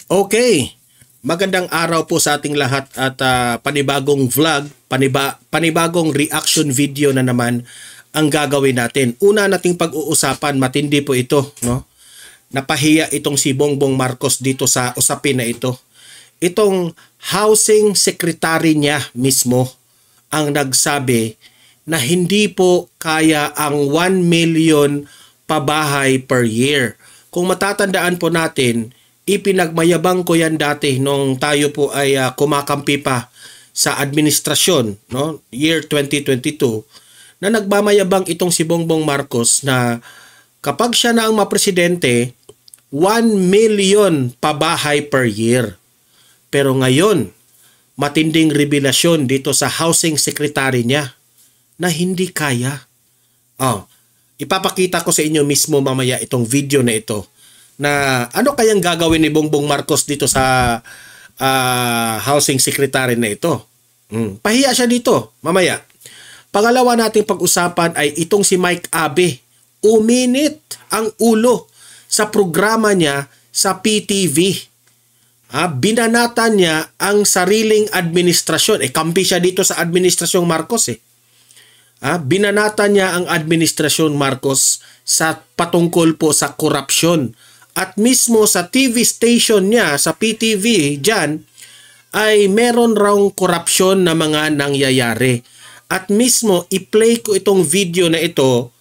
Okay, magandang araw po sa ating lahat at panibagong vlog, panibagong reaction video na naman ang gagawin natin. Una nating pag-uusapan, matindi po ito, no? Napahiya itong si Bongbong Marcos dito sa usapin na ito. Itong housing secretary niya mismo ang nagsabi na hindi po kaya ang 1 million pabahay per year. Kung matatandaan po natin, ipinagmayabang ko yan dati nung tayo po ay kumakampi pa sa administrasyon, no? Year 2022, na nagmamayabang itong si Bongbong Marcos na kapag siya na ang mapresidente, 1 million pabahay per year. Pero ngayon, matinding revelasyon dito sa housing secretary niya na hindi kaya. Ipapakita ko sa inyo mismo mamaya itong video na ito na ano kayang gagawin ni Bongbong Marcos dito sa housing secretary na ito. Pahiya siya dito mamaya. Pangalawa nating pag-usapan ay itong si Mike Abe. Uminit ang ulo sa programa niya sa PTV. Binanatan niya ang sariling administrasyon. Kampi siya dito sa administrasyong Marcos Binanatan niya ang administrasyon Marcos sa patungkol po sa korupsyon. At mismo sa TV station niya, sa PTV dyan, ay meron raw korupsyon na mga nangyayari. At mismo, i-play ko itong video na ito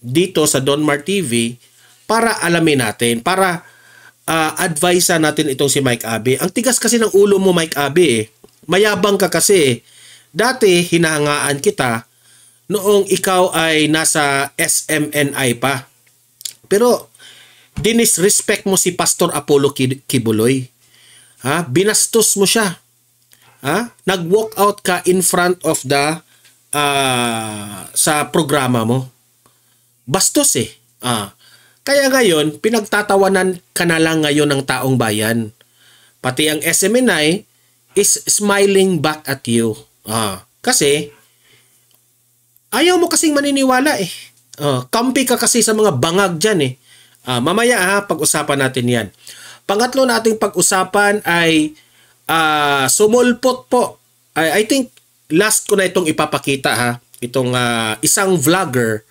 dito sa Donmar TV para alamin natin, para advise natin itong si Mike Abe. Ang tigas kasi ng ulo mo, Mike Abe. Mayabang ka kasi. Dati, hinahangaan kita noong ikaw ay nasa SMNI pa. Pero, dinisrespect mo si Pastor Apollo Kibuloy. Binastos mo siya. Nag-walk out ka in front of the sa programa mo. Bastos Kaya ngayon, pinagtatawanan ka na lang ngayon ng taong bayan. Pati ang SMNI is smiling back at you. Kasi, ayaw mo kasing maniniwala Kampi ka kasi sa mga bangag dyan mamaya pag-usapan natin yan. Pangatlo nating pag-usapan ay sumulpot po. I think last ko na itong ipapakita itong isang vlogger,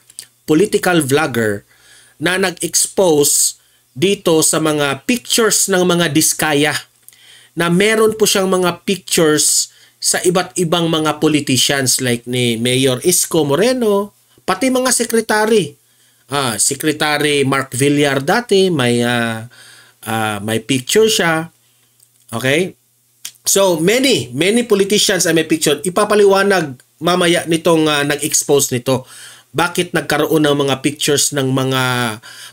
political vlogger na nag-expose dito sa mga pictures ng mga diskaya na meron po siyang mga pictures sa iba't ibang mga politicians like ni Mayor Isko Moreno, pati mga sekretary. Secretary Mark Villar dati, may picture siya. Okay? So, many politicians ay may picture. Ipapaliwanag mamaya nitong nag-expose nito. Bakit nagkaroon ng mga pictures ng mga...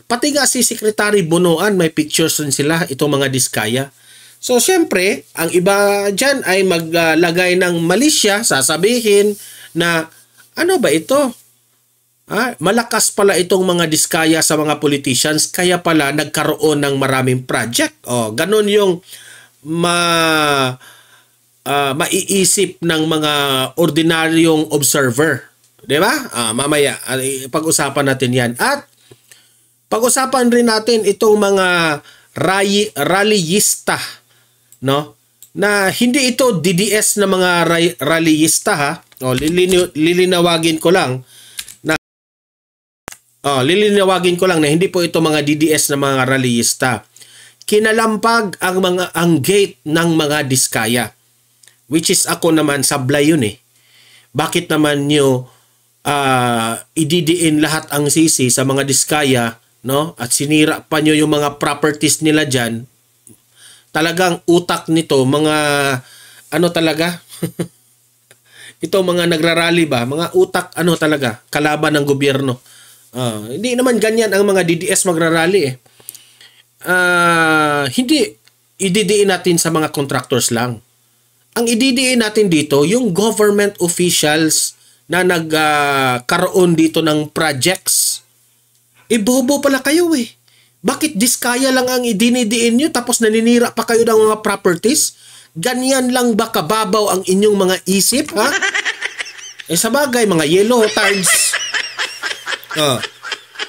Pati nga si Secretary Bonoan, may pictures rin sila, itong mga diskaya. So, syempre, ang iba dyan ay maglagay ng malisya, sasabihin na, ano ba ito? Malakas pala itong mga diskaya sa mga politicians, kaya pala nagkaroon ng maraming project. Ganon yung maiisip ng mga ordinaryong observer. Diba? Mamaya, pag-usapan natin yan. At pag-usapan rin natin itong mga rallyista, no? Na hindi ito DDS na mga rallyista lilinawagin ko lang na hindi po ito mga DDS na mga rallyista. Kinalampag ang gate ng mga diskaya. Which is ako naman sablay yun Bakit naman nyo ididiin lahat ang sisi sa mga diskaya, no? At sinira pa nyo yung mga properties nila dyan. Talagang utak nito, mga ano talaga? Ito mga nagrarally ba? Mga utak talaga? Kalaban ng gobyerno. Hindi naman ganyan ang mga DDS magrarally Hindi ididiin natin sa mga contractors lang. Ang ididiin natin dito, yung government officials na nagkaroon dito ng projects. Bobo pala kayo Bakit diskaya lang ang idinidiin nyo tapos naninira pa kayo ng mga properties? Ganyan lang ba kababaw ang inyong mga isip, Sa bagay, mga yellow cards.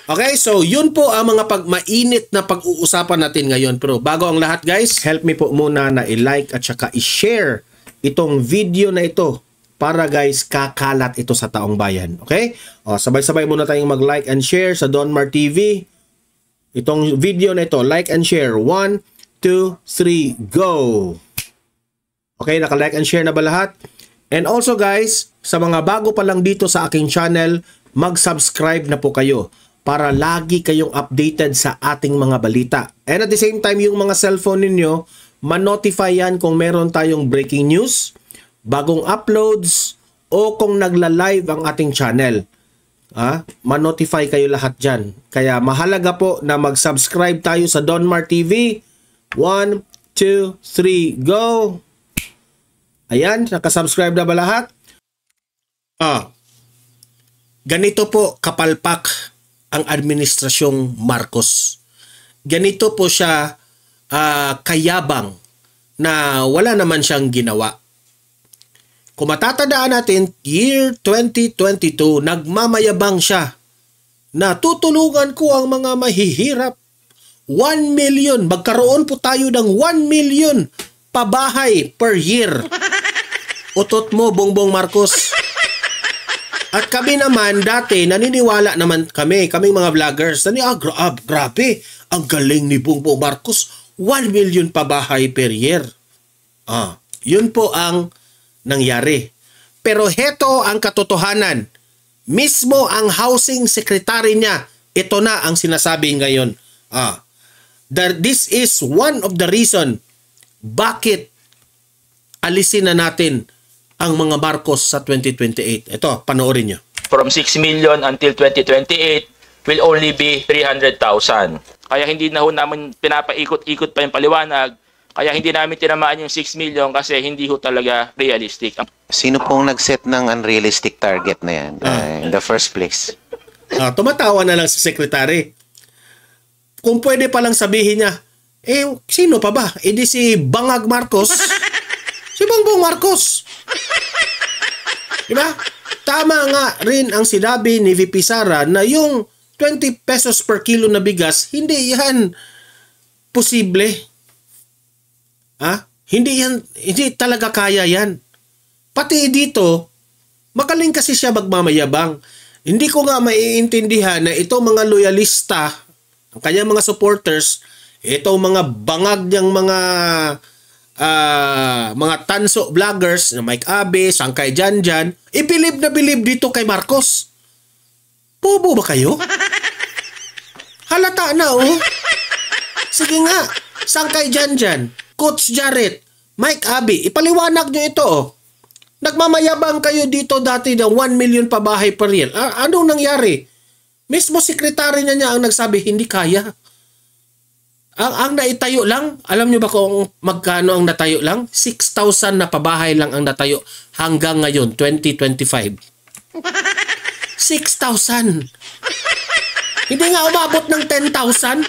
Okay, so yun po ang mga mainit na pag-uusapan natin ngayon. Pero bago ang lahat guys, help me po muna na i-like at saka i-share itong video na ito para guys kakalat ito sa taong bayan. Okay? O, sabay-sabay muna tayong mag-like and share sa Donmar TV. Itong video na ito, like and share. 1, 2, 3, go! Okay, naka-like and share na ba lahat? And also guys, sa mga bago pa lang dito sa aking channel, mag-subscribe na po kayo para lagi kayong updated sa ating mga balita. And at the same time, yung mga cellphone ninyo, ma-notify yan kung meron tayong breaking news, bagong uploads, o kung nagla-live ang ating channel. Ma-notify kayo lahat dyan. Kaya mahalaga po na mag-subscribe tayo sa Donmar TV. 1, 2, 3, go! Ayan, nakasubscribe na ba lahat? Ganito po kapalpak ang administrasyong Marcos. Ganito po siya kayabang na wala naman siyang ginawa. Kung matatandaan natin, year 2022, nagmamayabang siya na tutulungan ko ang mga mahihirap. 1 million, magkaroon po tayo ng 1 million pabahay per year. Utot mo, Bongbong Marcos. At kami naman, dati, naniniwala naman kaming mga vloggers, grabe, ang galing ni Bongbong Marcos, 1 million pabahay per year. Yun po ang nangyari. Pero heto ang katotohanan. Mismo ang housing secretary niya, ito na ang sinasabi ngayon. This is one of the reason bakit alisin na natin ang mga Marcos sa 2028. Ito, panoorin nyo. From 6 million until 2028 will only be 300,000. Kaya hindi na ho namin pinapaikot-ikot pa yung paliwanag. Kaya hindi namin tinamaan yung 6 million kasi hindi ho talaga realistic. Sino pong nag-set ng unrealistic target na yan in the first place? Tumatawa na lang si Secretary. Kung pwede palang sabihin niya, sino pa ba? Di si Bangag Marcos. Si Bongbong Marcos. Diba? Tama nga rin ang sinabi ni VP Sara na yung 20 pesos per kilo na bigas, hindi yan posible. Hindi talaga kaya yan. Pati dito, magaling kasi siya magmamayabang. Hindi ko nga maiintindihan na itong mga loyalista, ang kanyang mga supporters, itong mga bangag niyang mga tanso vloggers na Mike Abe, Sangkay Janjan, ibilib na bilib dito kay Marcos. Bobo ba kayo? Halata na Sige nga, Sangkay Janjan, Coach Jarrett, Mike Abe, ipaliwanag nyo ito Nagmamayabang kayo dito dati ng 1 million pabahay per year. Anong nangyari? Mismo sekretary niya ang nagsabi hindi kaya. Ang naitayo lang, alam nyo ba kung magkano ang natayo lang? 6,000 na pabahay lang ang natayo hanggang ngayon, 2025. 6,000. Hindi nga umabot ng 10,000.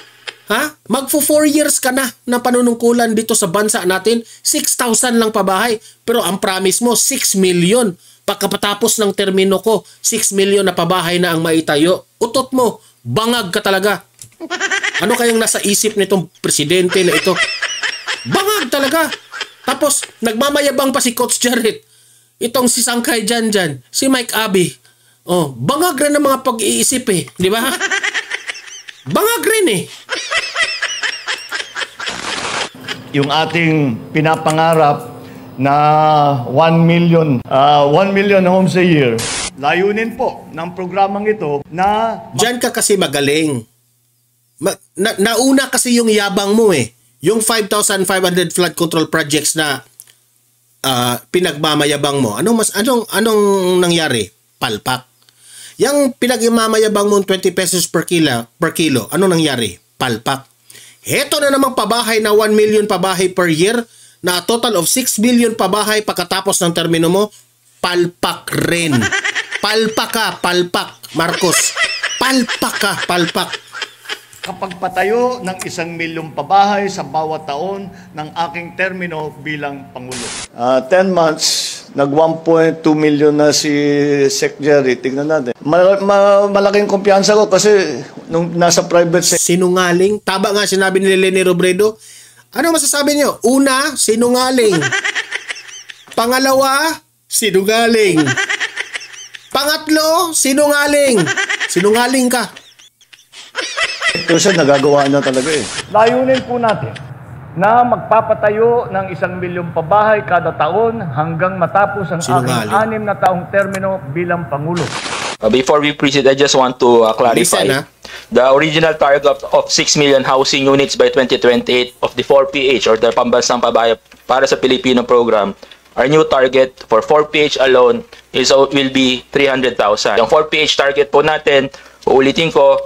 Magfo 4 years ka na panunungkulan dito sa bansa natin, 6,000 lang pabahay. Pero ang promise mo, 6 million. Pagkatapos ng termino ko, 6 million na pabahay na ang maitayo. Utot mo, bangag ka talaga. Ano kayang nasa isip nitong presidente na ito? Bangag talaga. Tapos, nagmamayabang pa si Coach Jarrett. Itong si Sangkay Janjan, si Mike Abe. Bangag rin ang mga pag-iisip di ba? Bangag rin Yung ating pinapangarap na 1 million homes a year. Layunin po ng programang ito na... Diyan ka kasi magaling. Nauna kasi yung yabang mo Yung 5,500 flood control projects na pinagmamayabang mo. Anong nangyari? Palpak. Yung pinagmamayabang mo 20 pesos per kilo, anong nangyari? Palpak. Heto na namang pabahay na 1 million pabahay per year na a total of 6 million pabahay pagkatapos ng termino mo, palpak rin. Palpak ka, palpak, Marcos. Palpak ka, palpak. Kapag patayo ng 1 milyong pabahay sa bawat taon ng aking termino bilang Pangulo. 10 months, nag 1.2 million na si Sec Jerry. Tignan natin. Malaking kumpiyansa ko kasi nung nasa private sector. Sinungaling. Tama nga sinabi ni Leni Robredo. Ano masasabi niyo? Una, sinungaling. Pangalawa, sinungaling. Pangatlo, sinungaling. Sinungaling ka. Siya nagagawa na talaga eh. Layunin po natin na magpapatayo ng 1 milyong pabahay kada taon hanggang matapos ang aking 6 na taong termino bilang Pangulo. Before we proceed, I just want to clarify. Listen, the original target of 6 million housing units by 2028 of the 4PH or the Pambansang Pabahay para sa Pilipino program, our new target for 4PH alone will be 300,000. Yung 4PH target po natin, uulitin ko,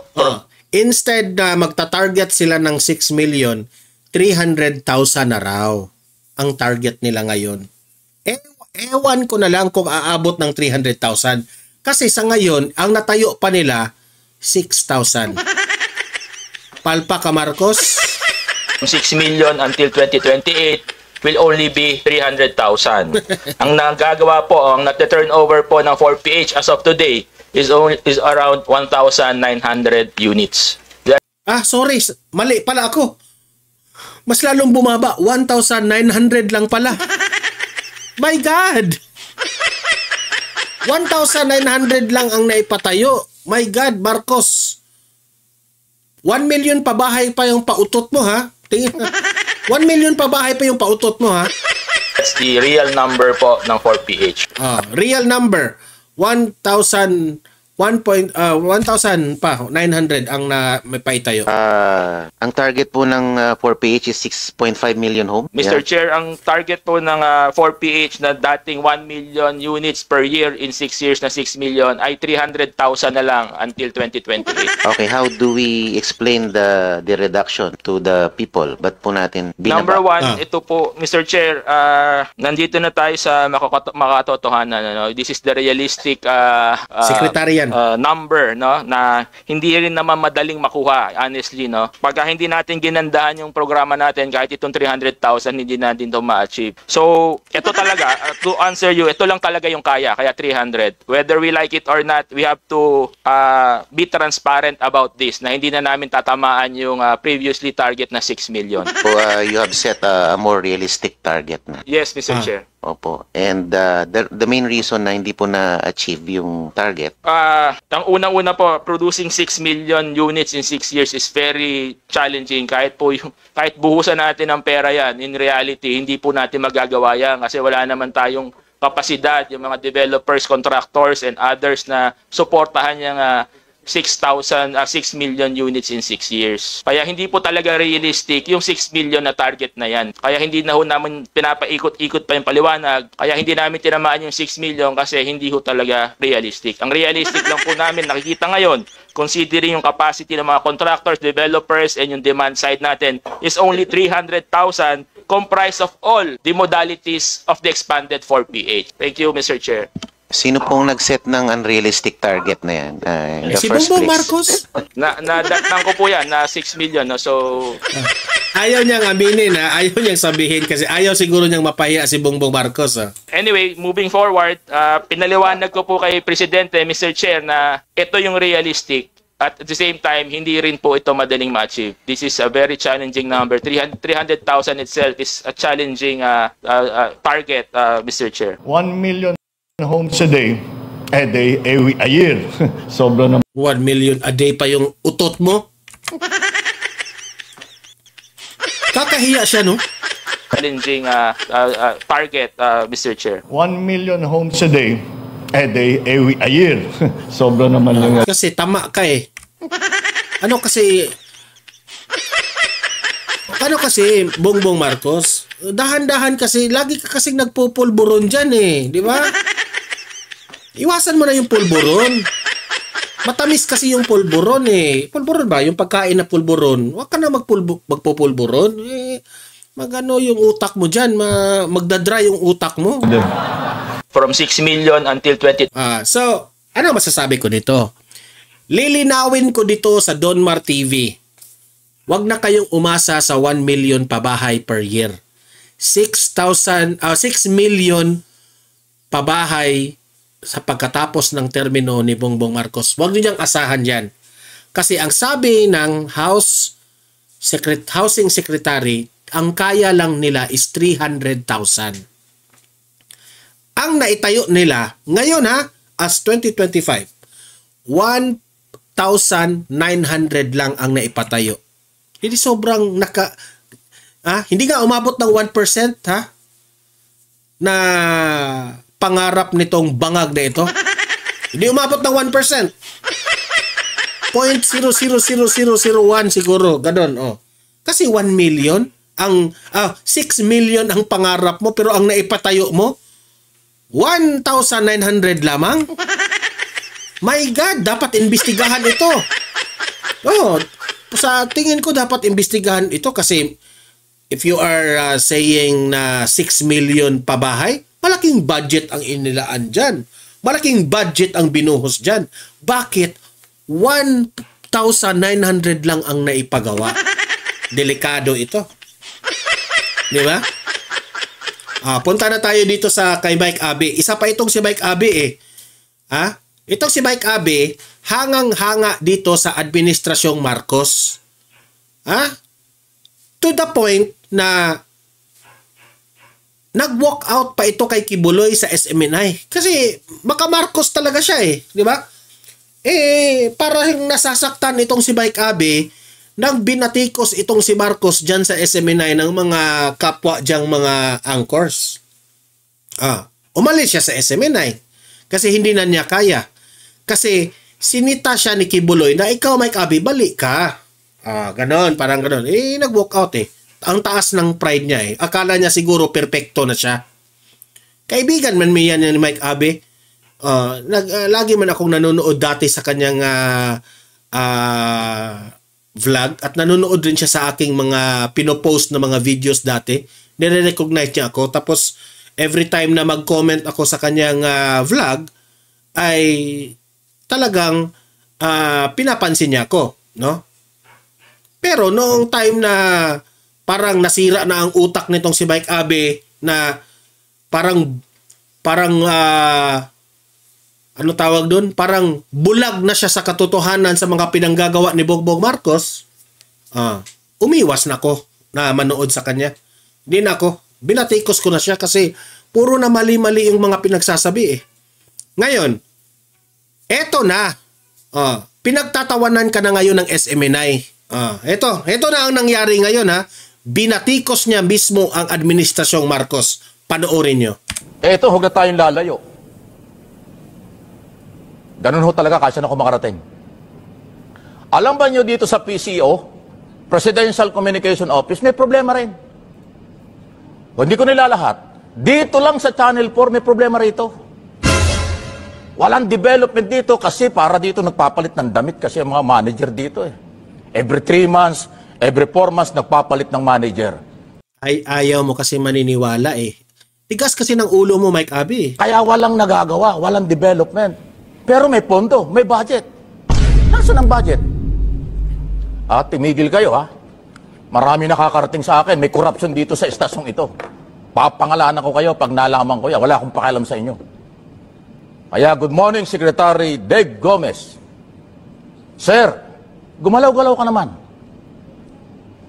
instead na magta-target sila ng 6 million, 300,000 na raw ang target nila ngayon. Ewan ko na lang kung aabot ng 300,000. Kasi sa ngayon, ang natayo pa nila, 6,000. Palpa ka, Marcos? 6 million until 2028 will only be 300,000. Ang nagagawa po, ang nat-turnover po ng 4PH as of today is around 1,900 units. Sorry. Mali pala ako. Mas lalong bumaba. 1,900 lang pala. My God! 1,900 lang ang naipatayo. My God, Marcos. 1 million pabahay pa yung pautot mo, ha? Tingin. 1 million pabahay pa yung pautot mo, ha? That's the real number po ng 4PH. Real number. 1,000 pa, 900 ang may paitayo. Ang target po ng 4PH is 6.5 million home. Mr. Chair, ang target po ng 4PH na dating 1 million units per year in 6 years na 6 million ay 300,000 na lang until 2028. Okay, how do we explain the reduction to the people? Ba't po natin binaba? Number one, ito po, Mr. Chair, nandito na tayo sa makatotohanan. Ano? This is the realistic Secretarian. Number, no, na hindi rin naman madaling makuha, honestly, no. Pagka hindi natin ginandahan yung programa natin, kahit itong 300,000 hindi natin ito ma-achieve. So ito talaga, to answer you, ito lang talaga yung kaya 300. Whether we like it or not, we have to be transparent about this, na hindi na namin tatamaan yung previously target na 6 million. So you have set a more realistic target na. Yes, Mr. Chair. Opo. And the main reason na hindi po na-achieve yung target? Ang unang-una po, producing 6 million units in 6 years is very challenging. Kahit buhusan natin ng pera yan, in reality, hindi po natin magagawa yan kasi wala naman tayong kapasidad, yung mga developers, contractors, and others na suportahan yung 6 million units in 6 years. Kaya hindi po talaga realistic yung 6 million na target na yan. Kaya hindi na ho namin pinapaikot-ikot pa yung paliwanag. Kaya hindi namin tinamaan yung 6 million kasi hindi ho talaga realistic. Ang realistic lang po namin nakikita ngayon, considering yung capacity ng mga contractors, developers, and yung demand side natin is only 300,000 comprised of all the modalities of the expanded 4PH. Thank you, Mr. Chair. Sino pong nag-set ng unrealistic target na yan? In the Si first Bongbong place? Marcos. Nadatnan ko po yan na 6 million. No? So, Ayaw niyang aminin, ha? Ayaw niyang sabihin kasi ayaw siguro niyang mapahiya si Bongbong Marcos. Ha? anyway, moving forward, pinaliwanag ko po kay Presidente, Mr. Chair, na ito yung realistic. At the same time, hindi rin po ito madaling ma-achieve. This is a very challenging number. 300,000 itself is a challenging target, Mr. Chair. 1 million homes a day, a year. Sobra na. 1 million a day pa yung utot mo? Kakahiya siya, no? Challenging target, Mr. Chair. 1 million homes a day, a year. Sobra naman yung... Kasi tama ka eh. Ano kasi, Bongbong Marcos? Dahan-dahan kasi, lagi ka kasing nagpupulburon dyan eh. Di ba? Iwasan mo na yung pulburon. Matamis kasi yung pulburon eh. Pulburon ba? Yung pagkain na pulburon. Huwag ka na magpupulburon. Magano yung utak mo dyan. Magdadry yung utak mo. From 6 million until 20... So, ano masasabi ko dito? Lilinawin ko dito sa Donmar TV. Huwag na kayong umasa sa 1 million pabahay per year. 6 million pabahay sa pagkatapos ng termino ni Bongbong Marcos. Huwag niyo niyang asahan yan. Kasi ang sabi ng Housing Secretary, ang kaya lang nila is 300,000. Ang naitayo nila ngayon as 2025, 1,900 lang ang naipatayo. Hindi sobrang hindi nga umabot ng 1% na pangarap nitong bangag na ito. Hindi umabot ng 1%. 0.000001 siguro, ganun. Kasi 1 million, 6 million ang pangarap mo, pero ang naipatayo mo, 1,900 lamang? My God, dapat imbestigahan ito. Sa tingin ko dapat imbestigahan ito kasi if you are saying na 6 million pabahay, malaking budget ang inilaan dyan. Malaking budget ang binuhos dyan. Bakit 1,900 lang ang naipagawa? Delikado ito. Di ba? Punta na tayo dito kay Mike Abe. Isa pa itong si Mike Abe Itong si Mike Abe, hangang-hanga dito sa Administrasyong Marcos. To the point na nag-walk out pa ito kay Kibuloy sa SMNI. Kasi maka Marcos talaga siya di ba? Parang nasasaktan itong si Mike Abe nang binatikos itong si Marcos dyan sa SMNI ng mga kapwa dyang mga anchors. Umalis siya sa SMNI kasi hindi na niya kaya. Kasi sinita siya ni Kibuloy na ikaw Mike Abe, balik ka. Ganon, parang ganon. Nag-walk out Ang taas ng pride niya Akala niya siguro perfecto na siya. Kaibigan man may yan ni Mike Abe. Lagi man akong nanonood dati sa kanyang vlog at nanonood rin siya sa aking mga pinopost na mga videos dati. Nire-recognize niya ako. Tapos every time na mag-comment ako sa kanyang vlog ay talagang pinapansin niya ako, no? Pero noong time na parang nasira na ang utak nitong si Mike Abe na parang ano tawag doon? Parang bulag na siya sa katotohanan sa mga pinanggagawa ni Bongbong Marcos. Umiwas na ako na manood sa kanya. Hindi na ako. Binatikos ko na siya kasi puro na mali-mali yung mga pinagsasabi Ngayon, eto na. Pinagtatawanan ka na ngayon ng SMNI. Eto na ang nangyari ngayon Binatikos niya mismo ang Administrasyong Marcos. Panoorin nyo. Eto, huwag na tayong lalayo. Ganun talaga kasi na ako makarating. Alam ba nyo dito sa PCO, Presidential Communication Office, may problema rin. Hindi ko nilalahat. Dito lang sa Channel 4 may problema rito. Walang development dito kasi para dito nagpapalit ng damit kasi ang mga manager dito Every 3 months, every 4 months nagpapalit ng manager. Ayaw mo kasi maniniwala Tigas kasi ng ulo mo Mike Abe. Kaya walang nagagawa, walang development. Pero may pondo, may budget. Nasaan ang budget? Timigil kayo Marami nakakarating sa akin. May corruption dito sa estasyong ito. Papangalanan ko kayo pag nalaman ko yan. Wala akong pakialam sa inyo. Kaya good morning, Secretary Dave Gomez. Sir, gumalaw-galaw ka naman.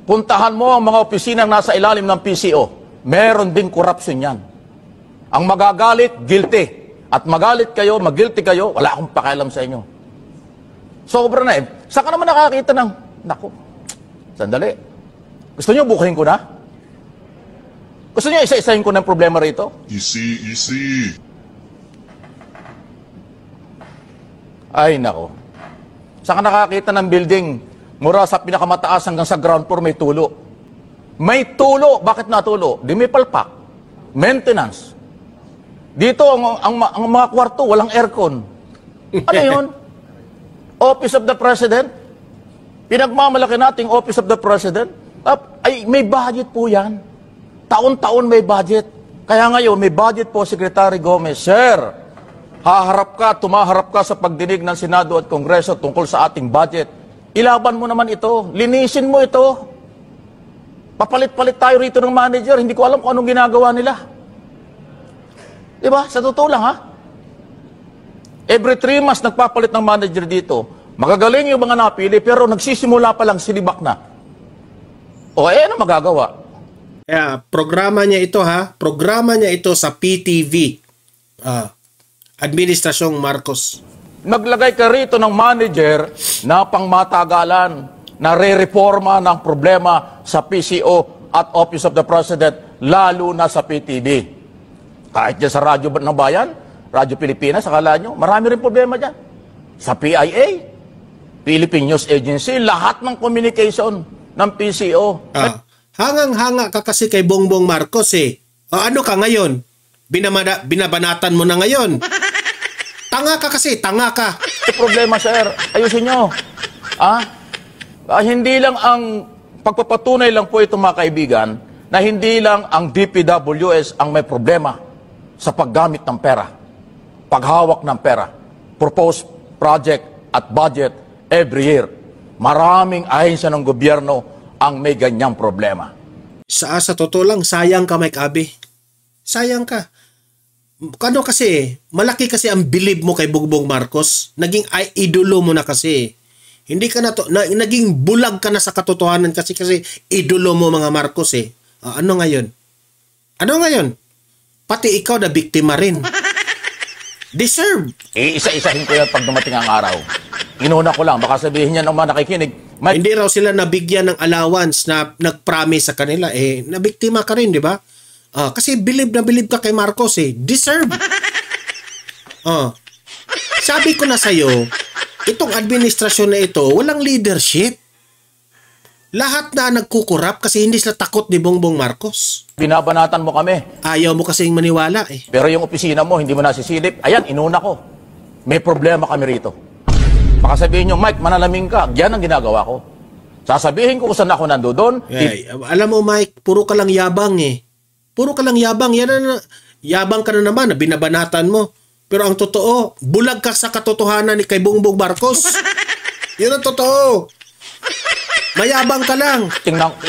Puntahan mo ang mga opisinang nasa ilalim ng PCO. Meron ding corruption yan. Ang magagalit, guilty. At magalit kayo, mag-guilty kayo, wala akong pakialam sa inyo. Sobra na Saan ka naman nakakita ng, naku, sandali. Gusto niyo bukahin ko na? Gusto niyo isa-isahin ko ng problema rito? Easy. Ay, nako. Saan ka nakakita ng building mura sa pinakamataas hanggang sa ground floor may tulo? May tulo. Bakit natulo? Di may palpak. Maintenance. Dito, ang mga kwarto, walang aircon. Ano yun? Office of the President? Pinagmamalaki nating Office of the President? Ay, may budget po yan. Taon-taon may budget. Kaya ngayon, may budget po, Secretary Gomez. Sir, tumaharap ka sa pagdinig ng Senado at Kongreso tungkol sa ating budget. Ilaban mo naman ito. Linisin mo ito. Papalit-palit tayo rito ng manager. Hindi ko alam kung anong ginagawa nila. Diba? Sa totoo lang Every 3 months nagpapalit ng manager dito. Magagaling yung mga napili, pero nagsisimula pa lang silibak na. O ano magagawa? Kaya, programa niya ito ha. Programa niya ito sa PTV. Administrasyong Marcos. Naglagay ka rito ng manager na pangmatagalan, na re-reforma ng problema sa PCO at Office of the President, lalo na sa PTV. Kahit dyan sa Radyo ng Bayan, Radyo Pilipinas, akala nyo, marami rin problema dyan. Sa PIA, Philippine News Agency, lahat ng communication ng PCO. Hangang-hanga ka kasi kay Bongbong Marcos eh. Ano ka ngayon? Binabanatan mo na ngayon. Tanga ka kasi, tanga ka. Problema, sir. Ayusin nyo. Hindi lang ang pagpapatunay lang po ito, mga kaibigan, na hindi lang ang DPWS ang may problema sa paggamit ng pera, paghawak ng pera, proposed project at budget every year. Maraming ahensya ng gobyerno ang may ganyang problema. Sa totoo lang, sayang ka, Mike Abe. Sayang ka. Ano kasi, malaki kasi ang believe mo kay Bongbong Marcos. Naging idolo mo na kasi. Hindi ka na to, naging bulag ka na sa katotohanan kasi idolo mo mga Marcos eh. Ano ngayon? Ano ngayon? Pati ikaw na biktima rin. Deserve. Isa-isahin ko yan pag dumating ang araw. Inuna ko lang, baka sabihin niya naman nakikinig. Hindi raw sila nabigyan ng allowance na nag-promise sa kanila. Nabiktima ka rin, di ba? Kasi believe ka kay Marcos eh. Deserve. Sabi ko na sa'yo, itong administrasyon na ito, walang leadership. Lahat na nagkukurap kasi hindi sila takot ni Bongbong Marcos. Binabanatan mo kami. Ayaw mo kasing maniwala eh. Pero yung opisina mo, hindi mo nasisilip. Ayan, inuna ko. May problema kami rito. Baka sabihin nyo, Mike, manalaming ka. Yan ang ginagawa ko. Sasabihin ko kung saan ako nandoon. Alam mo, Mike, puro ka lang yabang eh. Puro ka lang yabang. Yabang ka na naman, binabanatan mo. Pero ang totoo, bulag ka sa katotohanan ni kay Bongbong Marcos. Yun ang totoo. Mayabang ka lang.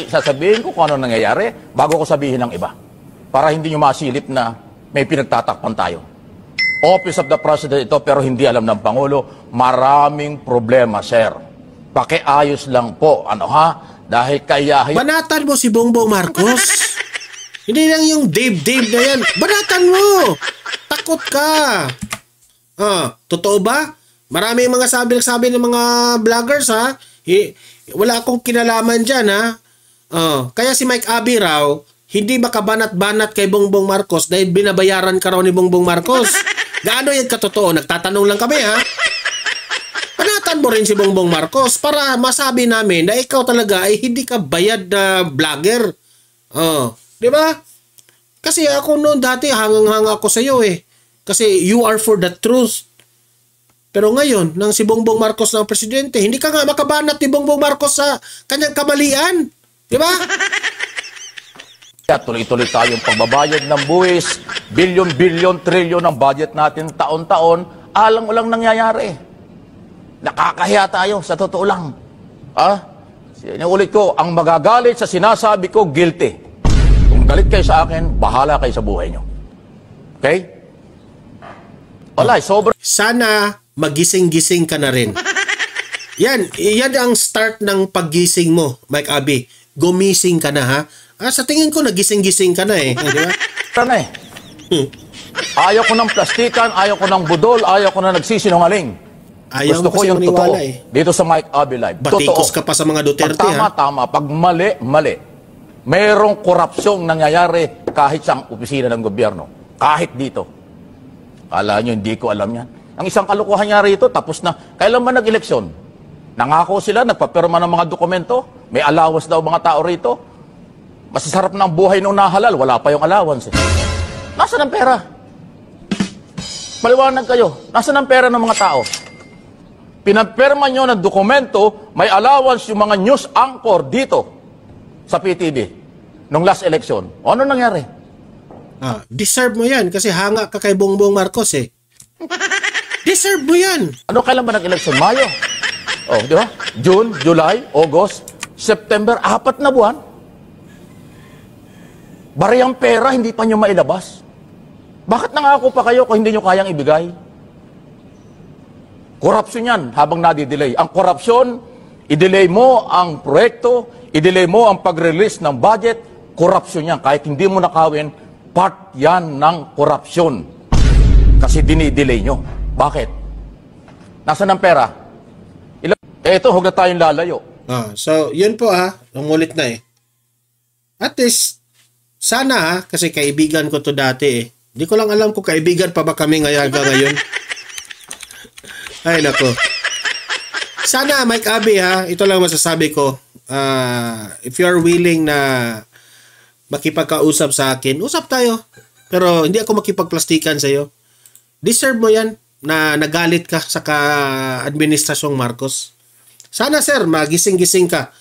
Sasabihin ko kung ano nangyayari bago ko sabihin ng iba. Para hindi nyo masilip na may pinagtatakpan tayo. Office of the President ito pero hindi alam ng Pangulo. Maraming problema, sir. Pakiayos lang po. Dahil kaya... Banatan mo si Bongbong Marcos. Hindi lang yung Dave na yan. Banatan mo. Takot ka. Totoo ba? Maraming mga sabi ng mga vloggers ha. Wala akong kinalaman dyan ha. Kaya si Mike Abe raw, hindi makabanat-banat kay Bongbong Marcos dahil binabayaran ka raw ni Bongbong Marcos. Gaano yan katotoo? Nagtatanong lang kami ha. Banatan mo rin si Bongbong Marcos para masabi namin na ikaw talaga ay hindi ka bayad na vlogger. Di ba? Kasi ako noon dati hangang-hanga ako sa iyo eh. Kasi you are for the truth. Pero ngayon, nang si Bongbong Marcos ng presidente, hindi ka nga makabanat ni Bongbong Marcos sa kanyang kamalian. Di ba? Tuloy-tuloy tayong pagbabayad ng buwis, bilyon-bilyon, trilyon ng budget natin taon-taon, alang-walang nangyayari. Nakakahiya tayo, sa totoo lang. Ulit ko, ang magagalit sa sinasabi ko, guilty. Kung galit kayo sa akin, bahala kayo sa buhay nyo. Okay? Wala, sobrang... Sana magising-gising ka na rin. Yan ang start ng paggising mo, Mike Abe. Gumising ka na ha. Sa tingin ko, nagising-gising ka na eh. Di ba? Ayaw ko ng plastikan, ayaw ko ng budol, ayaw ko na nagsisinungaling. Ayaw Gusto mo ko kasi yung maniwala totoo. eh. Dito sa Mike Abe Live. Batikos ka pa sa mga Duterte pag tama, ha. Pag mali. Mayroong korupsyong nangyayari kahit sa opisina ng gobyerno. Kahit dito. Kala nyo, hindi ko alam yan. Ang isang kalukuhan niya rito, tapos na. Kailan ba nag-eleksyon? Nangako sila, nagpapirma ng mga dokumento. May allowance daw mga tao rito. Masasarap na ang buhay nung nahalal. Wala pa yung allowance. Nasaan ang pera? Maliwanag kayo. Nasaan ang pera ng mga tao? Pinapirma nyo ng dokumento, may allowance yung mga news anchor dito sa PTV nung last election. O ano nangyari? Deserve mo yan kasi hanga ka kay Bongbong Marcos eh. Deserve mo yan. Ano kailan ba nag-election? Mayo. Di ba? June, July, August, September, 4 na buwan. Bariyang pera, hindi pa nyo mailabas. Bakit nangako pa kayo kung hindi nyo kayang ibigay? Korupsyon yan habang nadidelay. Ang korupsyon, i-delay mo ang proyekto, i-delay mo ang pag-release ng budget, korupsyon yan. Kahit hindi mo nakawin, part yan ng korupsyon. Kasi dinidelay nyo. Bakit? Nasaan ang pera? Ito, huwag na tayong lalayo. So, yun po nangulit na At least, sana kasi kaibigan ko to dati Hindi ko lang alam kung kaibigan pa ba kami ngayon. Ay, nako. Sana, Mike Abby ito lang masasabi ko. If you are willing na makipagkausap sa akin, usap tayo. Pero hindi ako makipagplastikan sa'yo. Deserve mo yan na nagalit ka sa administrasyong Marcos. Sana sir, magising-gising ka.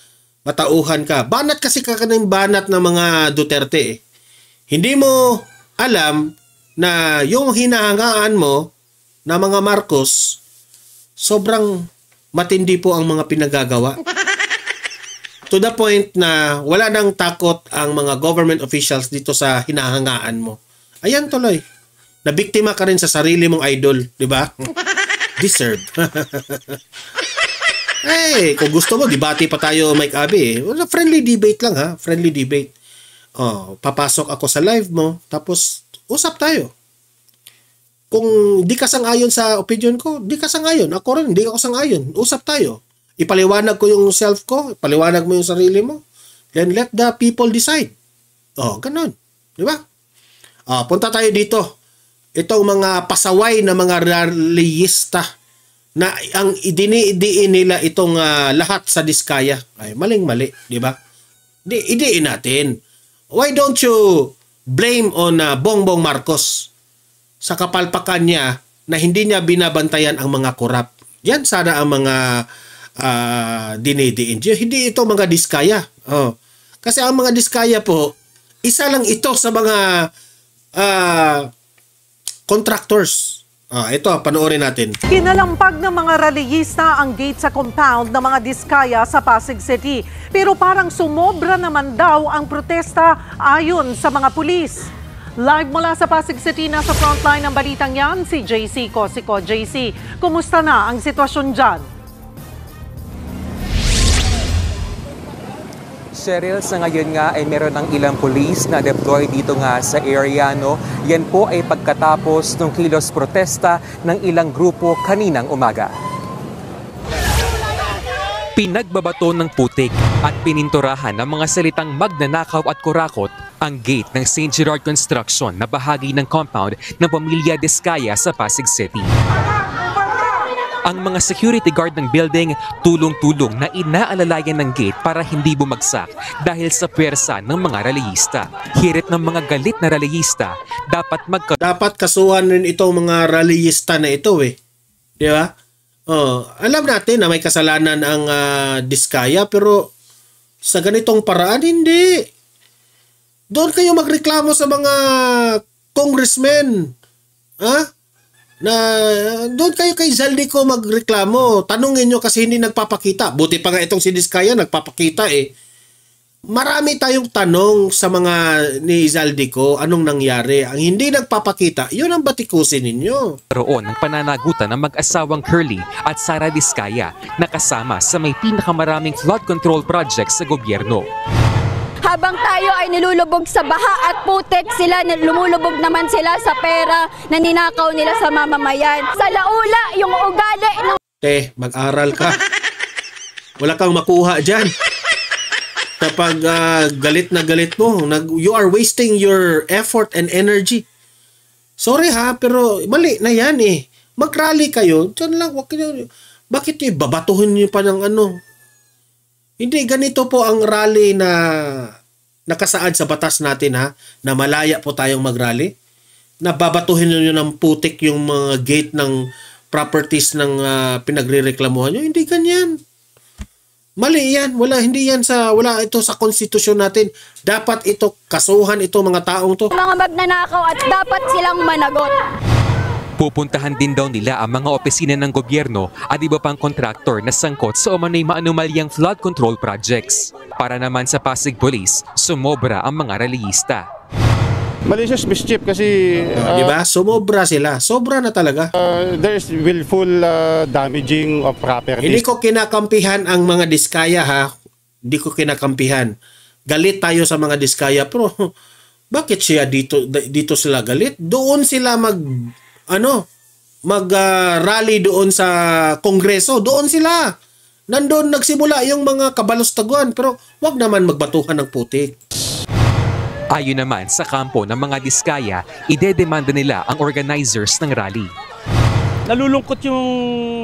Matauhan ka. Banat kasi ka ng banat ng mga Duterte Hindi mo alam na yung hinahangaan mo na mga Marcos, sobrang matindi po ang mga pinagagawa. To the point na wala nang takot ang mga government officials dito sa hinahangaan mo. Ayan tuloy. Nabiktima ka rin sa sarili mong idol, di ba? Deserve. Kung gusto mo, debate pa tayo, Mike Abby. Friendly debate lang Friendly debate. Papasok ako sa live mo, tapos usap tayo. Kung di ka sang-ayon sa opinion ko, di ka sang-ayon. Ako rin, di ako sang-ayon. Usap tayo. Ipaliwanag ko yung self ko, ipaliwanag mo yung sarili mo. Then let the people decide. Ganun. Di ba? Punta tayo dito. Itong mga pasaway na mga rallyista na ang idiniin nila itong lahat sa Diskaya. Ay, maling-mali. Di ba? Idiin natin. Why don't you blame on Bongbong Marcos sa kapalpakan niya na hindi niya binabantayan ang mga korap? Yan sana ang mga dinidiin. Hindi ito mga Diskaya. Kasi ang mga Diskaya po, isa lang ito sa mga contractors. Ito, panoorin natin. Kinalampag ng mga rallyista ang gate sa compound ng mga Diskaya sa Pasig City. Pero parang sumobra naman daw ang protesta ayon sa mga pulis. Live mula sa Pasig City, nasa frontline ng balitang yan, si JC Cosico. JC, kumusta na ang sitwasyon dyan? Cheryl, sa ngayon nga ay meron ng ilang police na deploy dito nga sa area, no? Yan po ay pagkatapos ng kilos protesta ng ilang grupo kaninang umaga. Pinagbabato ng putik at pininturahan ng mga salitang magnanakaw at kurakot ang gate ng St. Gerard Construction na bahagi ng compound ng pamilya Diskaya sa Pasig City. Ang mga security guard ng building tulong-tulong na inaalalayan ng gate para hindi bumagsak dahil sa pwersa ng mga rallyista. Hirit ng mga galit na rallyista, dapat kasuhan rin itong mga rallyista na ito Di ba? Alam natin na may kasalanan ang Diskaya pero sa ganitong paraan hindi. Doon kayo magreklamo sa mga congressmen. Na doon kayo kay Zaldico magreklamo. Tanungin nyo kasi hindi nagpapakita. Buti pa nga itong si Diskaya nagpapakita Marami tayong tanong sa mga ni Zaldico, anong nangyari. Ang hindi nagpapakita, yun ang batikusin ninyo. Roon ng pananagutan ng mag-asawang Curly at Sara Diskaya na kasama sa may pinakamaraming flood control project sa gobyerno. Habang tayo ay nilulubog sa baha at putik, lumulubog naman sila sa pera na ninakaw nila sa mamamayan. Sa laula, yung ugali ng... Mag-aral ka. Wala kang makuha dyan. Kapag galit na galit mo, you are wasting your effort and energy. Sorry pero mali na yan Mag-rally kayo, dyan lang. Bakit babatuhin niyo pa ng Hindi, ganito po ang rally na nakasaad sa batas natin na malaya po tayong mag-rally. Nababatuhin niyo ng putik yung mga gate ng properties ng pinagrereklamuhan niyo. Hindi ganyan. Mali yan. Wala ito sa konstitusyon natin. Dapat ito kasuhan ito mga taong to. Mga magnanakaw at dapat silang managot. Pupuntahan din daw nila ang mga opisina ng gobyerno at iba pang kontraktor na sangkot sa umano'y maanumalyang flood control projects. Para naman sa Pasig Police, sumobra ang mga rallyista. Malicious mischief kasi di ba? Sumobra sila. Sobra na talaga. There's willful damaging of property. Hindi ko kinakampihan ang mga diskaya ha. Hindi ko kinakampihan. Galit tayo sa mga diskaya pero bakit siya dito sila galit? Doon sila rally doon sa Kongreso. Doon sila. Nandoon nagsimula yung mga kabalostaguan pero wag naman magbatuhan ng putik. Ayon naman sa kampo ng mga diskaya, idedemanda nila ang organizers ng rally. Nalulungkot yung...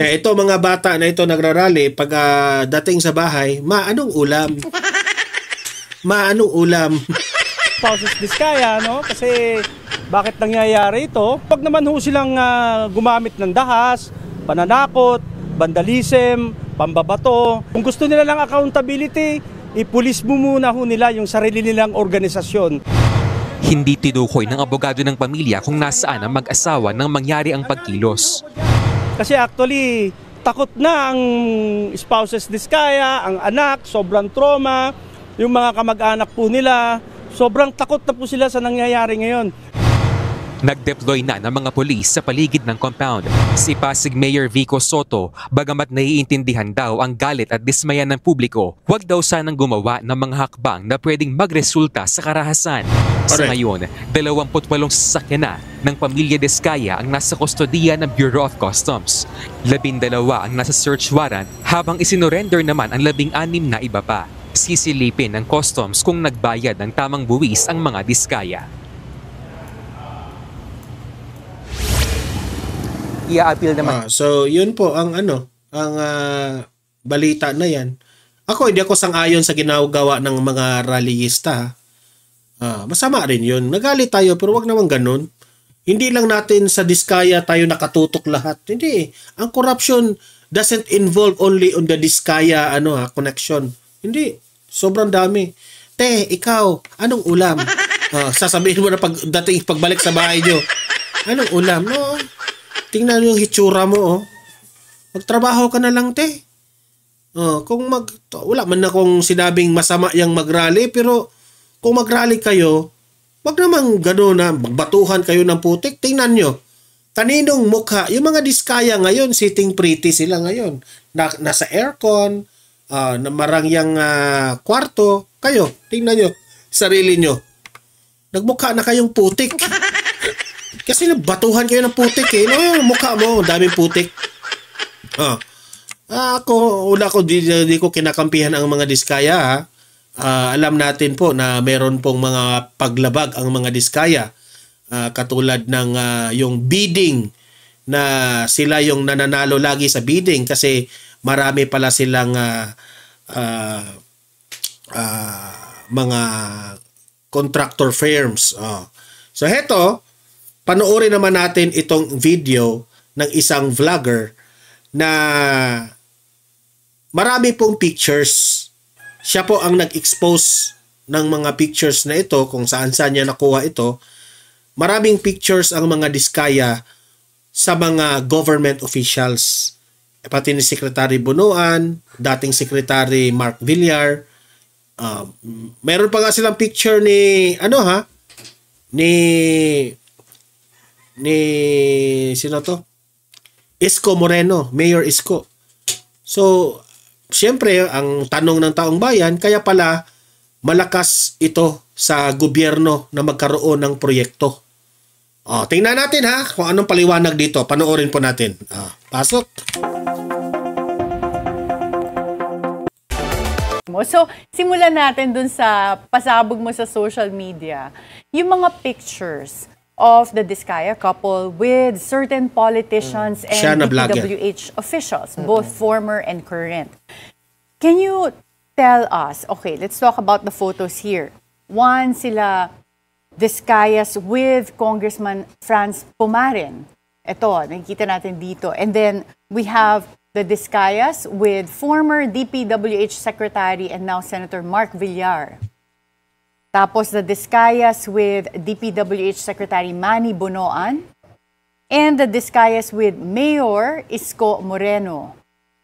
Ito mga bata na ito nagrarally, pag dating sa bahay, anong ulam? Anong ulam? Spouses diskaya, no? Kasi bakit nangyayari ito? Pag naman ho silang gumamit ng dahas, pananakot, vandalism, pambabato, kung gusto nila ng accountability, ipulis mo muna ho nila yung sarili nilang organisasyon. Hindi tinukoy ng abogado ng pamilya kung nasaan ang mag-asawa nang mangyari ang pagkilos. Kasi actually, takot na ang spouses diskaya, ang anak, sobrang trauma, yung mga kamag-anak po nila, sobrang takot na po sila sa nangyayari ngayon. Nag-deploy na ng mga pulis sa paligid ng compound. Si Pasig Mayor Vico Soto, bagamat naiintindihan daw ang galit at dismaya ng publiko, huwag daw sanang gumawa ng mga hakbang na pwedeng magresulta sa karahasan. Sa ngayon, 28 sasakyan na ng pamilya Diskaya ang nasa kustodiya ng Bureau of Customs. 12 ang nasa search warrant habang isinorender naman ang 16 na iba pa. Sisilipin ng customs kung nagbayad ng tamang buwis ang mga Diskaya. I-appeal naman. So, yun po ang balita na yan. Hindi ako sang-ayon sa ginagawa ng mga rallyista. Masama rin yun. Nagalit tayo pero wag naman ganun. Hindi lang natin sa Diskaya tayo nakatutok lahat. Hindi. Ang corruption doesn't involve only on the Diskaya connection. Hindi. Sobrang dami. Te, ikaw, anong ulam? Sasabihin mo na pagbalik sa bahay nyo. Anong ulam? No. Tingnan yung hitsura mo, Magtrabaho ka na lang, te. Wala man na kung sinabing masama yung mag-rally, pero kung mag-rally kayo, wag naman gano'n na magbatuhan kayo ng putik. Tingnan nyo. Kaninong mukha? Yung mga Diskaya ngayon, sitting pretty sila ngayon. Nasa aircon, na marangyang kwarto. Kayo, tingnan nyo. Sarili nyo. Nagmukha na kayong putik. Kasi nabatuhan kayo ng putik eh. No, mukha mo, daming putik. Di ko kinakampihan ang mga Diskaya. Alam natin po na meron pong mga paglabag ang mga Diskaya. Katulad ng yung bidding na sila yung nananalo lagi sa bidding kasi marami pala silang mga contractor firms. So heto, panoorin naman natin itong video ng isang vlogger na marami pong pictures. Siya po ang nag-expose ng mga pictures na ito kung saan-saan niya nakuha ito. Maraming pictures ang mga Diskaya sa mga government officials. Pati ni Secretary Bunuan, dating Secretary Mark Villar. Meron pa nga silang picture ni sino to? Isko Moreno, Mayor Isko. So, siyempre, ang tanong ng taong bayan, kaya pala malakas ito sa gobyerno na magkaroon ng proyekto. Tingnan natin kung anong paliwanag dito. Panoorin po natin. Pasok. So, simulan natin dun sa pasabog mo sa social media. Yung mga pictures of the Diskaya couple with certain politicians and DPWH officials, both former and current. Can you tell us, okay, let's talk about the photos here. One, sila Diskayas with Congressman Franz Pumaren. Ito, nakikita natin dito. And then we have the Diskayas with former DPWH Secretary and now Senator Mark Villar. Tapos the Diskayas with DPWH Secretary Manny Bonoan. And the Diskayas with Mayor Isko Moreno.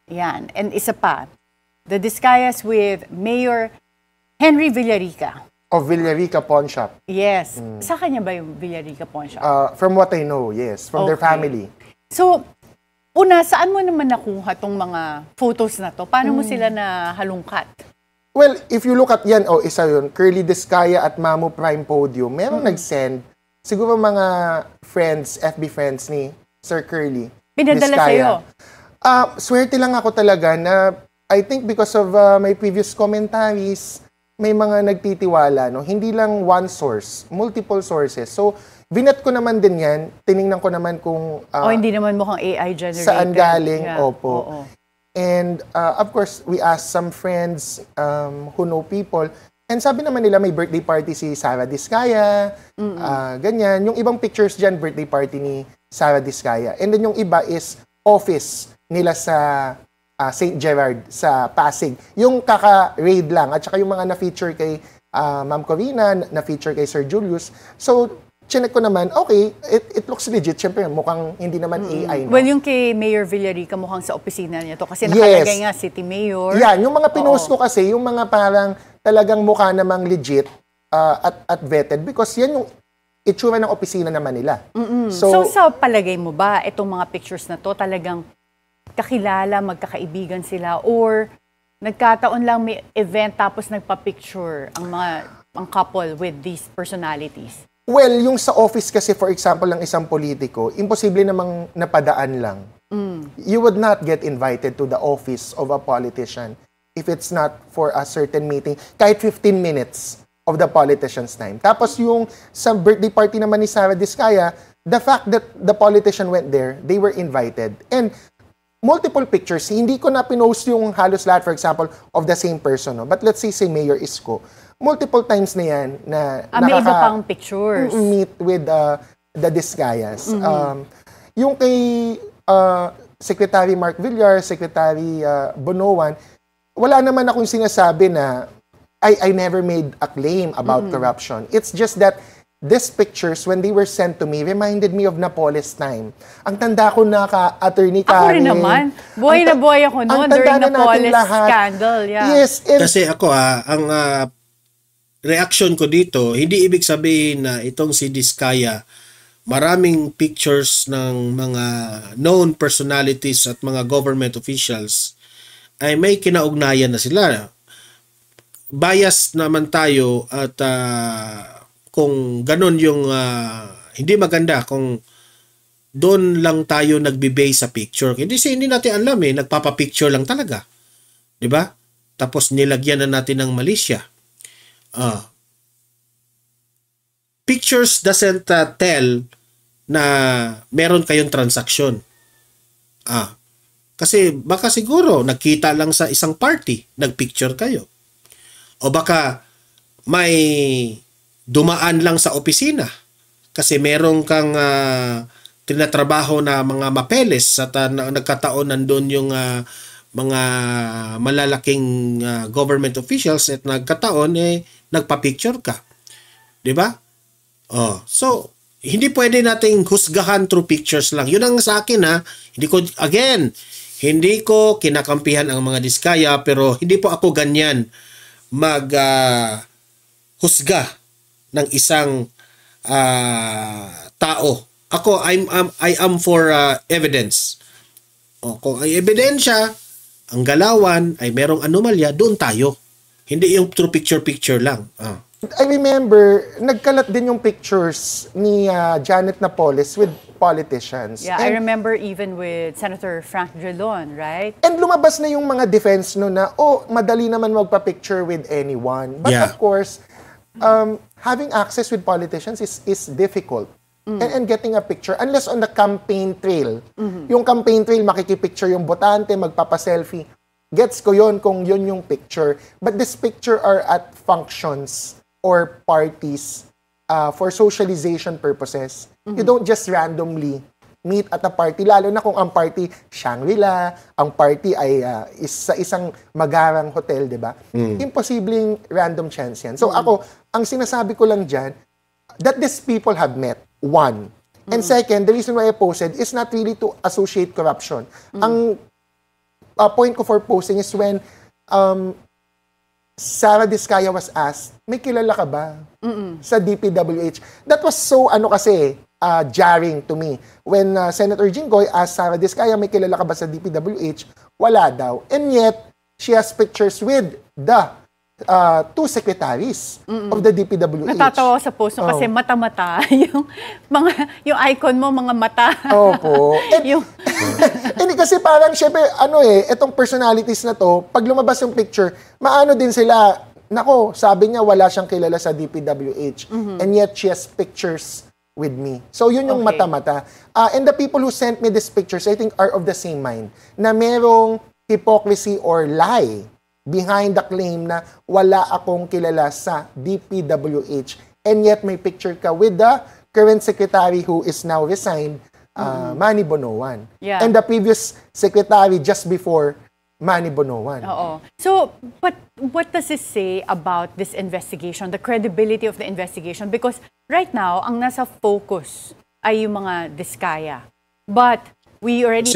Yan. And isa pa, the Diskayas with Mayor Henry Villarica. Of Villarica Pawn Shop. Yes. Sa kanya ba yung Villarica Pawn Shop? From what I know, yes. From their family. So, una, saan mo naman nakuha tong mga photos na to? Paano mo sila nahalungkat? Well, if you look at yan, isa yun, Curly Discaya at Mamu Prime Podium, merong nag-send, siguro mga friends, FB friends ni Sir Curly Pinadala Discaya. sa'yo? Swerte lang ako talaga na I think because of my previous commentaries, may mga nagtitiwala, no? Hindi lang one source, multiple sources. So, binat ko naman din yan, tiningnan ko naman kung... hindi naman mukhang AI generated. Saan galing, opo. And, of course, we asked some friends who know people, and sabi naman nila may birthday party si Sara Discaya, ganyan. Yung ibang pictures dyan, birthday party ni Sara Discaya. And then yung iba is office nila sa... St. Gerard sa Pasig. Yung kaka-raid lang at saka yung mga na-feature kay Ma'am Corina, na-feature kay Sir Julius. So, chinek ko naman, okay, it looks legit. Siyempre, mukhang hindi naman AI. No? Well, yung kay Mayor Villarica, mukhang sa opisina niya to kasi nakalagay nga City Mayor. Yan, yung mga pinost ko kasi, yung mga parang talagang mukha namang legit at vetted because yan yung itsura ng opisina naman nila. So, sa palagay mo ba, itong mga pictures na to talagang kakilala, magkakaibigan sila, or nagkataon lang may event tapos nagpa-picture ang couple with these personalities? Well, yung sa office kasi, for example, ng isang politiko, imposible namang napadaan lang. You would not get invited to the office of a politician if it's not for a certain meeting, kahit 15 minutes of the politician's time. Tapos yung sa birthday party naman ni Sara Discaya, the fact that the politician went there, they were invited. And multiple pictures, hindi ko na pinost yung halos lahat, for example, of the same person. No? But let's say si Mayor Isko, multiple times na yan na may iba pang pictures. Meet with the Discayas. Yung kay Secretary Mark Villar, Secretary Bonoan, wala naman akong sinasabi na I never made a claim about corruption. It's just that these pictures, when they were sent to me, reminded me of Napoles time. Ang tanda ko na ka-attorney Karen. Ako rin naman. Buhay na buhay ako noon during Napoles scandal. Yeah. Yes. Kasi ako ang reaction ko dito, hindi ibig sabihin na itong si Discaya, maraming pictures ng mga known personalities at mga government officials ay may kinaugnayan na sila. Bias naman tayo at kung ganun yung hindi maganda kung doon lang tayo nagbe-base sa picture. Hindi natin alam nagpapa-picture lang talaga. 'Di ba? Tapos nilagyan na natin ng malisya. Pictures doesn't tell na meron kayong transaksyon. Kasi baka siguro nagkita lang sa isang party, nagpicture kayo. O baka may dumaan lang sa opisina kasi meron kang tinatrabaho na mga mapeles at nagkataon nandun yung mga malalaking government officials at nagkataon nagpa-picture ka. 'Di ba? So hindi pwede nating husgahan through pictures lang. Yun ang sa akin hindi ko kinakampihan ang mga Discaya, pero hindi po ako ganyan husga ng isang tao. Ako, I am for evidence. Kung ay ebidensya, ang galawan ay merong anomalya, doon tayo. Hindi yung through picture lang. I remember, nagkalat din yung pictures ni Janet Napoles with politicians. Yeah, I remember even with Senator Frank Drilon, right? And lumabas na yung mga defense na, madali naman magpa-picture with anyone. But of course, having access with politicians is difficult. And getting a picture, unless on the campaign trail. Yung campaign trail, makikipicture yung botante, magpapa-selfie. Gets ko yon kung yun yung picture. But this picture are at functions or parties for socialization purposes. You don't just randomly meet at a party, lalo na kung ang party Shangri-La, ang party ay sa isang magarang hotel, di ba? Imposibleng random chance yan. So ako, ang sinasabi ko lang dyan, that these people have met, one. And second, the reason why I posted is not really to associate corruption. Ang point ko for posting is when Sara Diskaya was asked, may kilala ka ba sa DPWH? That was so, jarring to me. When Senator Jinggoy asked Sara Diskaya, may kilala ka ba sa DPWH? Wala daw. And yet, she has pictures with the two secretaries of the DPWH. Natatawa sa post kasi mata-mata. yung icon mo, mga mata. Opo. And kasi parang, syempre, itong personalities na to, pag lumabas yung picture, maano din sila, nako, sabi niya, wala siyang kilala sa DPWH. And yet, she has pictures with me. So, yun yung mata-mata. And the people who sent me these pictures, I think, are of the same mind, na merong hypocrisy or lie behind the claim na wala akong kilala sa DPWH. And yet, may picture ka with the current secretary who is now resigned, Manny Bonoan. Yeah. And the previous secretary just before, Manny Bonoan. Oo. So, but what does this say about this investigation, the credibility of the investigation? Because right now, ang nasa focus ay yung mga Diskaya. But we already...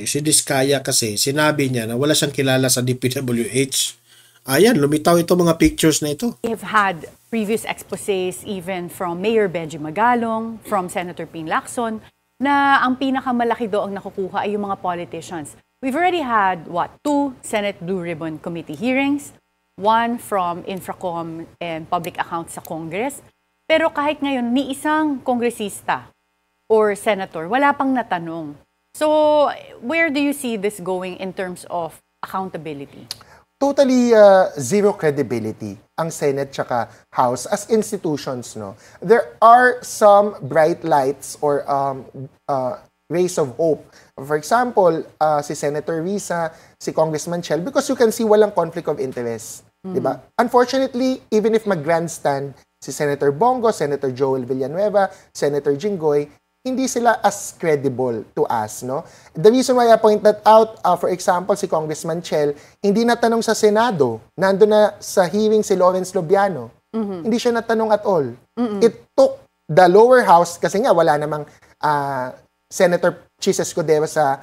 Si Diskaya kasi, sinabi niya na wala siyang kilala sa DPWH. Ayan, lumitaw ito mga pictures na ito. We have had previous exposés even from Mayor Benji Magalong, from Senator Ping Lacson, na ang pinakamalaki do ang nakukuha ay yung mga politicians. We've already had, 2 Senate Blue Ribbon Committee hearings, 1 from Infracom and Public Accounts sa Congress. Pero kahit ngayon, ni isang kongresista or senator, wala pang natanong. So, where do you see this going in terms of accountability? Totally zero credibility ang Senate tsaka House as institutions, no? There are some bright lights or rays of hope. For example, si Senator Risa, si Congressman Chel, because you can see walang conflict of interest. Diba? Unfortunately, even if mag-grandstand si Senator Bongo, Senator Joel Villanueva, Senator Jinggoy, hindi sila as credible to us, no? The reason why I point that out, for example, si Congressman Chel, hindi natanong sa Senado, nando na sa hearing si Lawrence Lobiano. Hindi siya natanong at all. It took the lower house, kasi nga wala namang Senator Chis Escudero sa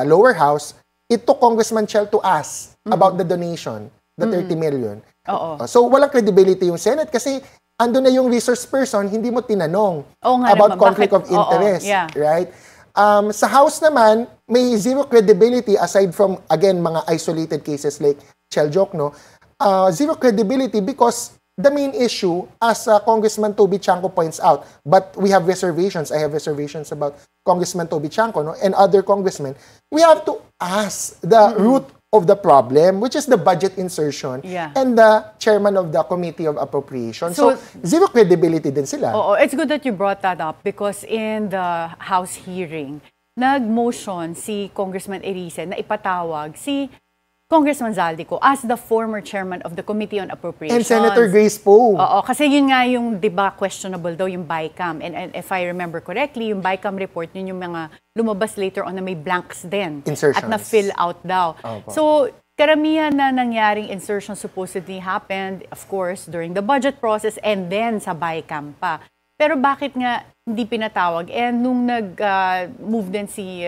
lower house, it took Congressman Chel to ask about the donation, the 30 million. So walang credibility yung Senate kasi ando na yung resource person, hindi mo tinanong about conflict of interest, right? Sa House naman, may zero credibility aside from, again, mga isolated cases like Chel Jokno. Zero credibility because the main issue, as Congressman Toby Chanco points out, but we have reservations, I have reservations about Congressman Toby Chanco, no, and other congressmen, we have to ask the root of the problem, which is the budget insertion, and the chairman of the Committee of Appropriation. So zero credibility din sila. It's good that you brought that up because in the House hearing, nag-motion si Congressman Erice na ipatawag si Congressman Zaldico as the former chairman of the Committee on Appropriations. And Senator Grace Poe. Kasi yun nga yung, di ba, questionable daw yung BICAM. And if I remember correctly, yung BICAM report, yun yung mga lumabas later on na may blanks din. Insertions. At na-fill out daw. So, karamihan na nangyaring insertion supposedly happened, of course, during the budget process and then sa BICAM pa. Pero bakit nga hindi pinatawag? And nung nag-move din si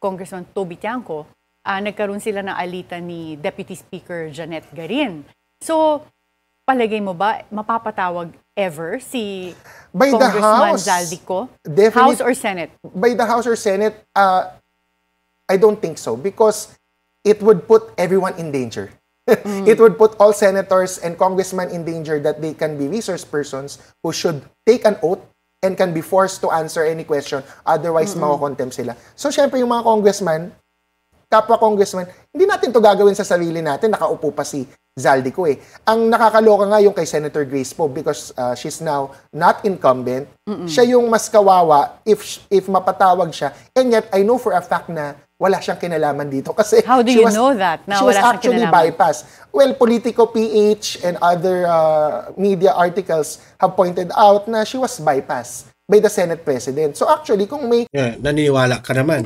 Congressman Toby Chanco, nagkaroon sila ng alitan ni Deputy Speaker Janet Garin. So, palagay mo ba, mapapatawag ever si by Congressman the House, Zaldico? House or Senate? By the House or Senate, I don't think so because it would put everyone in danger. It would put all senators and congressmen in danger that they can be resource persons who should take an oath and can be forced to answer any question. Otherwise, mako-contempt sila. So, syempre, yung mga congressman, kapwa congressman, hindi natin to gagawin sa sarili natin. Nakaupo pa si Zaldico eh. Ang nakakaloka nga yung kay Senator Grace Poe because she's now not incumbent. Siya yung mas kawawa if mapatawag siya. And yet, I know for a fact na wala siyang kinalaman dito. Kasi how do you know that? She was actually bypassed. Well, Politico PH and other media articles have pointed out na she was bypassed by the Senate President. So actually, kung may... naniniwala ka naman.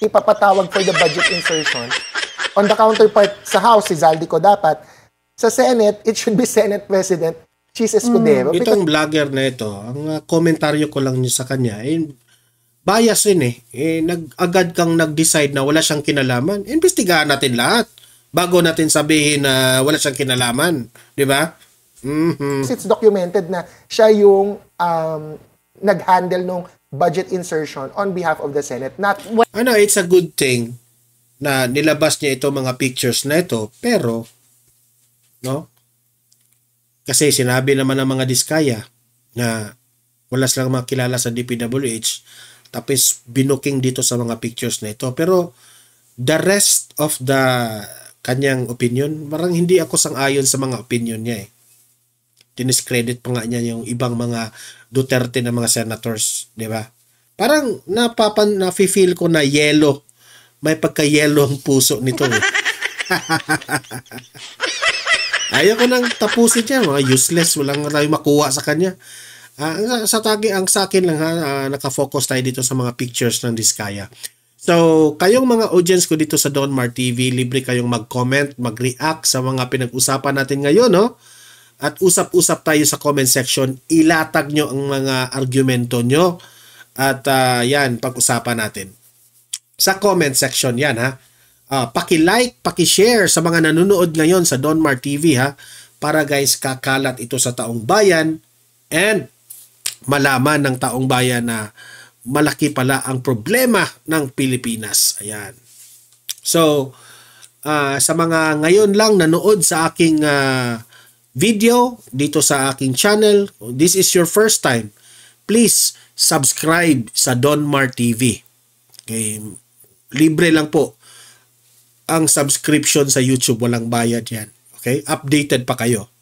Ipapatawag for the budget insertion. On the counterpart sa House, si Zaldico dapat. Sa Senate, it should be Senate President Chis Escudero. Itong vlogger na ito, ang komentaryo ko lang sa kanya, bias rin agad kang nag-decide na wala siyang kinalaman. Imbestigahan natin lahat. bago natin sabihin na wala siyang kinalaman. Di ba? It's documented na siya yung nag-handle nung budget insertion on behalf of the Senate. It's a good thing na nilabas niya ito mga pictures na ito, pero no? Kasi sinabi naman ng mga Diskaya na wala silang makilala sa DPWH, tapos binuking dito sa mga pictures na ito. Pero the rest of the kanyang opinion, parang hindi ako sang-ayon sa mga opinion niya eh. Diniscredit pa nga niya yung ibang mga Duterte na mga senators, di ba? Parang nafe-feel ko na yellow. May pagka-yellow ang puso nito eh. Ayaw ko nang tapusin siya, mga useless, walang tayo makuha sa kanya. Ang sa akin lang nakafocus tayo dito sa mga pictures ng Diskaya. So, kayong mga audience ko dito sa Don Mar TV, libre kayong mag-comment, mag-react sa mga pinag-usapan natin ngayon, no? At usap-usap tayo sa comment section, ilatag nyo ang mga argumento nyo at yan, pag-usapan natin. Sa comment section yan, ha? Paki-like, paki-share sa mga nanonood ngayon sa Don Mar TV, ha? Para guys, kakalat ito sa taong bayan and malaman ng taong bayan na malaki pala ang problema ng Pilipinas. Ayan. So, sa mga ngayon lang nanood sa aking video dito sa aking channel, this is your first time, please subscribe sa Don Mar TV. Okay. Libre lang po ang subscription sa YouTube, walang bayad yan. Okay? Updated pa kayo.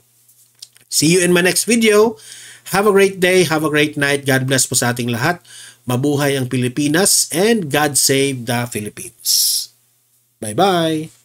See you in my next video. Have a great day, have a great night. God bless po sa ating lahat. Mabuhay ang Pilipinas and God save the Philippines. Bye-bye.